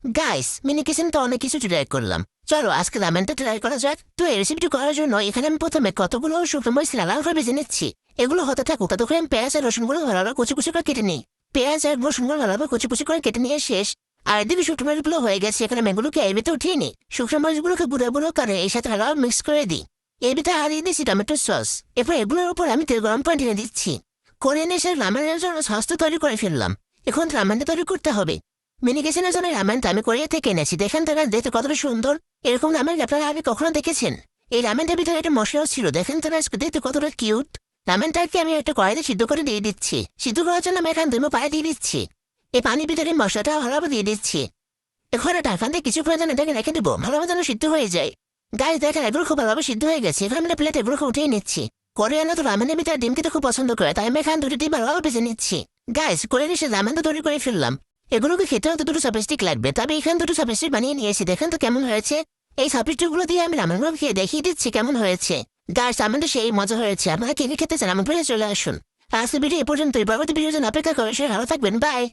Guys, mini kitchen তো অনেক কিছু ট্রাই করলাম। চলো আজকে রামেনটা ট্রাই করা যাক। তো এই রেসিপিটি করার জন্য এখানে আমি প্রথমে কতগুলো শুকনো মরিচ লাল করে ভেজে নিচ্ছি। এগুলো হতে থাকুক, ততক্ষণ আমি পেঁয়াজ আর রসুনগুলো ভালোভাবে কুচি কুচি করে কেটে নিই। পেঁয়াজ আর রসুনগুলো ভালোভাবে কুচি কুচি করে কেটে নিয়ে শেষ। আর এদিকে শুকনো মরিচগুলো হয়ে গেছে, এখানে আমি এগুলোকে এর ভিতরে উঠিয়ে নিই। শুকনো মরিচগুলোকে গুঁড়ো গুঁড়ো করে এর সাথে ভালোভাবে মিক্স করে দিই। এর ভিতরে হারিয়ে দিচ্ছি টমেটো সস। এরপর এগুলোর উপর আমি তেল গরম করে ঢেলে দিচ্ছি। করে এনে সে রামেনের জন্য সস তো তৈরি করে ফেললাম। এখন রামেনটা তৈরি করতে হবে। মিনি কিচেনের জন্য রামেনটা আমি কোরিয়া থেকে এনেছি। দেখেন তারা দেখতে কতটা সুন্দর। এরকম রামেন আপনারা আগে কখনো দেখেছেন? এই রামেনটার ভিতরে একটা মশলাও ছিল, দেখেন তারা দেখতে কতটা কিউট। রামেনটাকে আমি একটা কড়াইতে সিদ্ধ করে দিয়ে দিচ্ছি। সিদ্ধ করার জন্য আমি এখানে 2 পায়ে দিয়ে দিচ্ছি। এই পানির ভিতরে মশলাটা ভালোভাবে দিয়ে দিচ্ছি। এখন ঢাকান দিয়ে কিছু প্রয়োজন এটাকে রেখে দেবো, ভালোভাবে যেন সিদ্ধ হয়ে যায়। গাইস দেখেন এগুলো খুব ভালোভাবে সিদ্ধ হয়ে গেছে। এখানে আমি প্লেট এগুলোকে উঠিয়ে নিচ্ছি। কোরিয়ানরা তো রামেনের ভিতরে ডিম খেতে খুব পছন্দ করে, তাই আমি এখানে 2টি ডিম ভালোভাবে ভেজে নিচ্ছি। গাইস কোরিয়ান এসে রামেন তো তৈরি করে ফেললাম। এগুলোকে খেতে হয়তো 2টো চপস্টিক লাগবে, তবে এখানে 2টো চপস্টিক বানিয়ে নিয়েছি। দেখেন তো কেমন হয়েছে। এই চপস্টিকগুলো দিয়ে আমি রামেনগুলো খেয়ে দেখিয়ে দিচ্ছি কেমন হয়েছে। গাইস রামেন তো সেই মজা হয়েছে। আপনারা কে কে খেতে চান আমার চলে আসুন। আজকের ভিডিও এ পর্যন্তই। পরবর্তী ভিডিওর জন্য অপেক্ষা করে সে ভালো থাকবেন। বাই।